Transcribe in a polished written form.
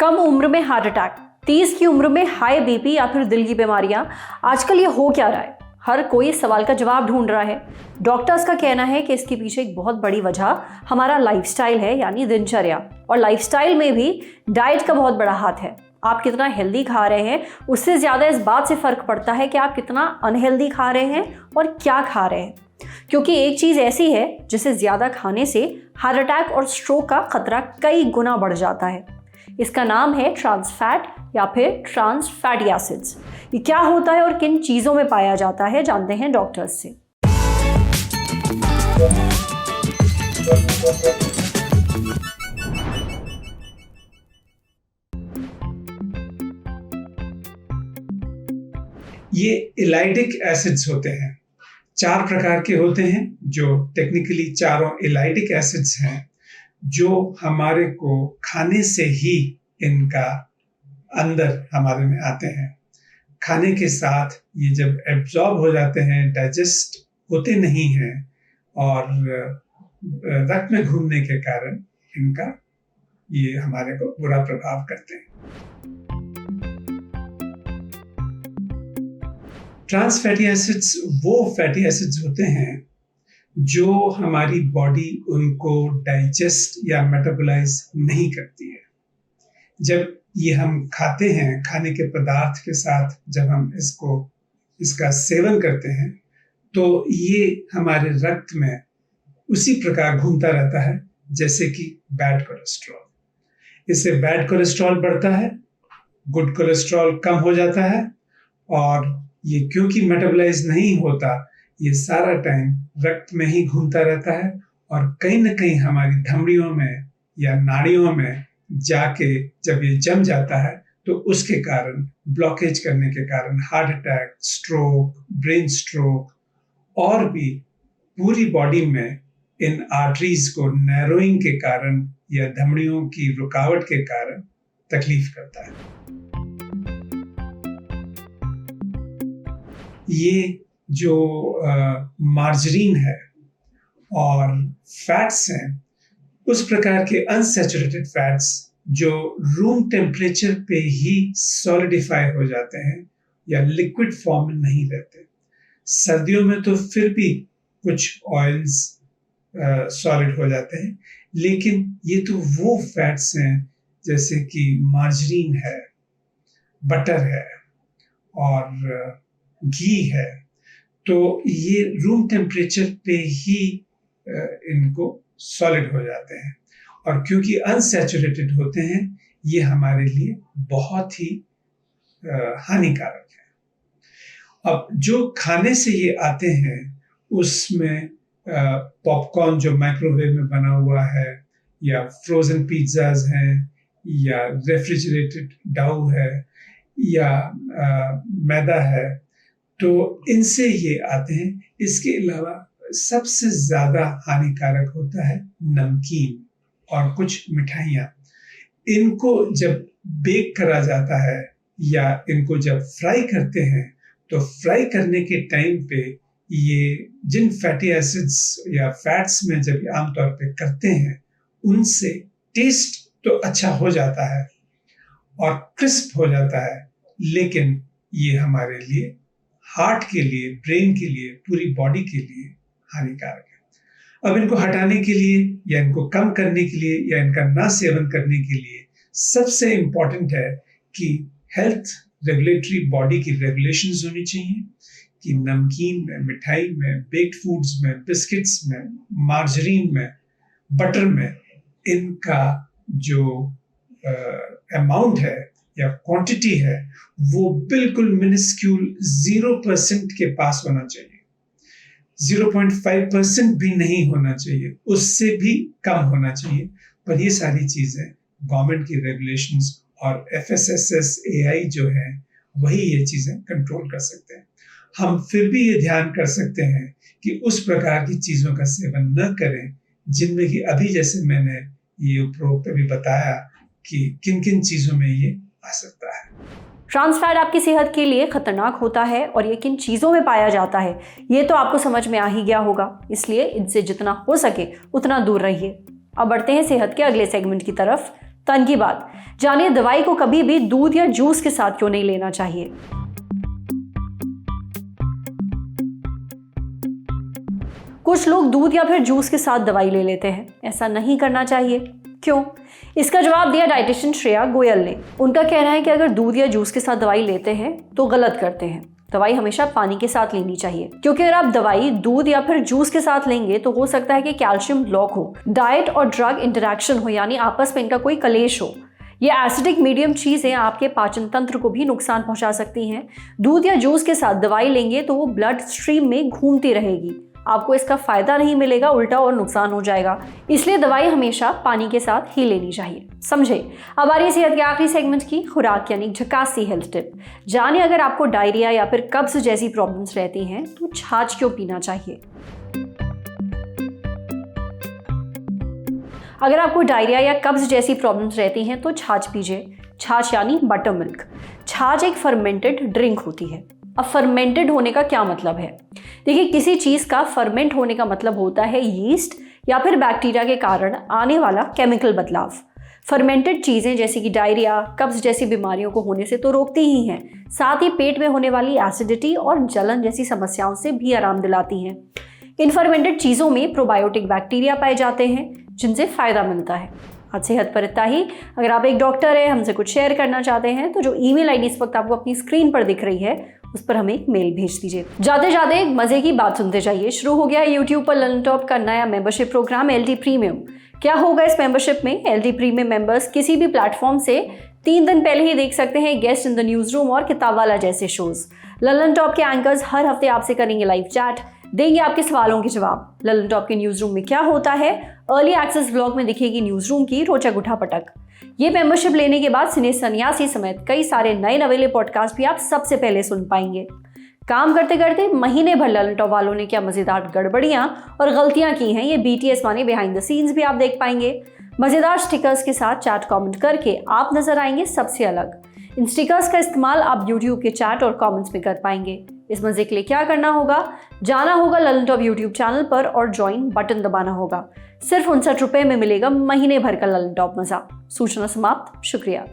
कम उम्र में heart attack, 30 की उम्र में हाई बीपी या फिर दिल की बीमारियां। आजकल ये हो क्या रहा है? हर कोई इस सवाल का जवाब ढूंढ रहा है। डॉक्टर्स का कहना है कि इसके पीछे एक बहुत बड़ी वजह हमारा लाइफस्टाइल है, यानी दिनचर्या। और लाइफस्टाइल में भी डाइट का बहुत बड़ा हाथ है। आप कितना हेल्दी खा रहे हैं उससे ज़्यादा इस बात से फ़र्क पड़ता है कि आप कितना अनहेल्दी खा रहे हैं और क्या खा रहे हैं। क्योंकि एक चीज़ ऐसी है जिसे ज़्यादा खाने से हार्ट अटैक और स्ट्रोक का खतरा कई गुना बढ़ जाता है। इसका नाम है ट्रांस फैट या फिर ट्रांस फैटी एसिड्स। ये क्या होता है और किन चीज़ों में पाया जाता है, जानते हैं डॉक्टर्स से। ये एलाइडिक एसिड्स होते हैं, 4 प्रकार के होते हैं, जो टेक्निकली चारों एलाइडिक एसिड्स हैं, जो हमारे को खाने से ही इनका अंदर हमारे में आते हैं। खाने के साथ ये जब एब्जॉर्ब हो जाते हैं, डाइजेस्ट होते नहीं हैं और रक्त में घूमने के कारण इनका ये हमारे को बुरा प्रभाव करते हैं। ट्रांस फैटी एसिड्स वो फैटी एसिड्स होते हैं जो हमारी बॉडी उनको डाइजेस्ट या मेटाबोलाइज नहीं करती है। जब ये हम खाते हैं, खाने के पदार्थ के साथ जब हम इसका सेवन करते हैं, तो ये हमारे रक्त में उसी प्रकार घूमता रहता है जैसे कि बैड कोलेस्ट्रॉल। इससे बैड कोलेस्ट्रॉल बढ़ता है, गुड कोलेस्ट्रॉल कम हो जाता है, और ये क्योंकि मेटाबोलाइज नहीं होता, ये सारा टाइम रक्त में ही घूमता रहता है और कहीं ना कहीं हमारी धमनियों में या नाड़ियों में जाके जब ये जम जाता है तो उसके कारण, ब्लॉकेज करने के कारण heart attack, stroke, brain stroke और भी पूरी बॉडी में इन आर्टरीज को नैरोइंग के कारण या धमनियों की रुकावट के कारण तकलीफ करता है। ये जो मार्जरीन है और फैट्स हैं, उस प्रकार के अनसैचुरेटेड फैट्स जो रूम टेम्परेचर पे ही सॉलिडिफाई हो जाते हैं या लिक्विड फॉर्म में नहीं रहते। सर्दियों में तो फिर भी कुछ ऑयल्स सॉलिड हो जाते हैं, लेकिन ये तो वो फैट्स हैं जैसे कि मार्जरीन है, बटर है और घी है, तो ये रूम टेम्परेचर पे ही इनको सॉलिड हो जाते हैं और क्योंकि अनसैचुरेटेड होते हैं, ये हमारे लिए बहुत ही हानिकारक है। अब जो खाने से ये आते हैं उसमें पॉपकॉर्न जो माइक्रोवेव में बना हुआ है, या फ्रोजन पिज्जाज हैं, या रेफ्रिजरेटेड डाउ है, या मैदा है, तो इनसे ये आते हैं। इसके अलावा सबसे ज्यादा हानिकारक होता है नमकीन और कुछ मिठाइयाँ। इनको जब बेक करा जाता है या इनको जब फ्राई करते हैं, तो फ्राई करने के टाइम पे ये जिन फैटी एसिड्स या फैट्स में जब ये आमतौर पे करते हैं, उनसे टेस्ट तो अच्छा हो जाता है और क्रिस्प हो जाता है, लेकिन ये हमारे लिए, हार्ट के लिए, ब्रेन के लिए, पूरी बॉडी के लिए हानिकारक है। अब इनको हटाने के लिए या इनको कम करने के लिए या इनका ना सेवन करने के लिए सबसे इम्पोर्टेंट है कि हेल्थ रेगुलेटरी बॉडी की रेगुलेशंस होनी चाहिए कि नमकीन में, मिठाई में, बेक्ड फूड्स में, बिस्किट्स में, मार्जरीन में, बटर में इनका जो अमाउंट है या क्वांटिटी है वो बिल्कुल मिनिस्क्यूल 0% के पास होना चाहिए। 0.5% भी नहीं होना चाहिए, उससे भी कम होना चाहिए। पर ये सारी चीजें गवर्नमेंट की रेगुलेशंस और FSSAI जो है वही ये चीजें कंट्रोल कर सकते हैं। हम फिर भी ये ध्यान कर सकते हैं कि उस प्रकार की चीजों का सेवन न करें जिनमें कि अभी जैसे मैंने ये उपरोक्त अभी बताया कि किन किन चीजों में ये आ सकता है। ट्रांस फैट आपकी सेहत के लिए खतरनाक होता है और ये किन चीज़ों में पाया जाता है ये तो आपको समझ में आ ही गया होगा, इसलिए इनसे जितना हो सके उतना दूर रहिए। अब बढ़ते हैं सेहत के अगले सेगमेंट की तरफ, तन की बात, जानिए दवाई को कभी भी दूध या जूस के साथ क्यों नहीं लेना चाहिए। कुछ लोग दूध या फिर जूस के साथ दवाई ले लेते हैं, ऐसा नहीं करना चाहिए। क्यों? इसका जवाब दिया डाइटिशियन श्रेया गोयल ने। उनका कहना है कि अगर दूध या जूस के साथ दवाई लेते हैं तो गलत करते हैं। दवाई हमेशा पानी के साथ लेनी चाहिए, क्योंकि अगर आप दवाई दूध या फिर जूस के साथ लेंगे तो हो सकता है कि कैल्शियम ब्लॉक हो, डाइट और ड्रग इंटरेक्शन हो, यानी आपस में इनका कोई कलेश हो। ये एसिडिक मीडियम चीजें आपके पाचन तंत्र को भी नुकसान पहुंचा सकती हैं। दूध या जूस के साथ दवाई लेंगे तो वो ब्लड स्ट्रीम में घूमती रहेगी, आपको इसका फायदा नहीं मिलेगा, उल्टा और नुकसान हो जाएगा। इसलिए दवाई हमेशा पानी के साथ ही लेनी चाहिए, समझे। अब आ रही है सेहत के आखिरी सेगमेंट की खुराक यानी झकासी हेल्थ टिप। जानिए अगर आपको डायरिया या फिर कब्ज जैसी प्रॉब्लम्स रहती हैं तो छाछ क्यों पीना चाहिए। अगर आपको डायरिया या कब्ज जैसी प्रॉब्लम्स रहती हैं तो छाछ पीजिए। छाछ यानी बटर मिल्क। छाछ एक फर्मेंटेड ड्रिंक होती है। अब फर्मेंटेड होने का क्या मतलब है? देखिए, किसी चीज़ का फर्मेंट होने का मतलब होता है यीस्ट या फिर बैक्टीरिया के कारण आने वाला केमिकल बदलाव। फर्मेंटेड चीज़ें जैसे कि डायरिया, कब्ज जैसी बीमारियों को होने से तो रोकती ही हैं, साथ ही पेट में होने वाली एसिडिटी और जलन जैसी समस्याओं से भी आराम दिलाती हैं। इन फर्मेंटेड चीज़ों में प्रोबायोटिक बैक्टीरिया पाए जाते हैं जिनसे फ़ायदा मिलता है। आज सेहत पर इतना ही। अगर आप एक डॉक्टर हैं, हमसे कुछ शेयर करना चाहते हैं तो जो ईमेल आईडी इस वक्त आपको अपनी स्क्रीन पर दिख रही है उस पर हमें एक मेल भेज दीजिए। जाते जाते एक मजे की बात सुनते जाइए। शुरू हो गया है यूट्यूब पर ललन टॉप का नया मेंबरशिप प्रोग्राम LD प्रीमियम। क्या होगा इस मेंबरशिप में? LD प्रीमियम मेंबर्स किसी भी प्लेटफॉर्म से 3 दिन पहले ही देख सकते हैं guest in the news room और किताब वाला जैसे शोज। ललन टॉप के एंकर्स हर हफ्ते आपसे करेंगे लाइव चैट, देंगे आपके सवालों के जवाब। ललन टॉप के न्यूज रूम में क्या होता है? अर्ली एक्सेस ब्लॉग में दिखेगी न्यूज रूम की रोचक उठापटक। ये मेंबरशिप लेने के बाद सिने सन्यासी समेत कई सारे नए नवेले पॉडकास्ट भी आप सबसे पहले सुन पाएंगे। काम करते करते महीने भर ललन टॉप वालों ने क्या मजेदार गड़बड़ियां और गलतियां की हैं, ये BTS माने बिहाइंड द सीन्स भी आप देख पाएंगे। मजेदार स्टिकर्स के साथ चैट कमेंट करके आप नजर आएंगे सबसे अलग। इन स्टिकर्स का इस्तेमाल आप YouTube के चैट और कमेंट्स में कर पाएंगे। इस मजे के लिए क्या करना होगा? जाना होगा ललन टॉप YouTube चैनल पर और ज्वाइन बटन दबाना होगा। सिर्फ 59 रुपए में मिलेगा महीने भर का ललन टॉप मजा। सूचना समाप्त। शुक्रिया।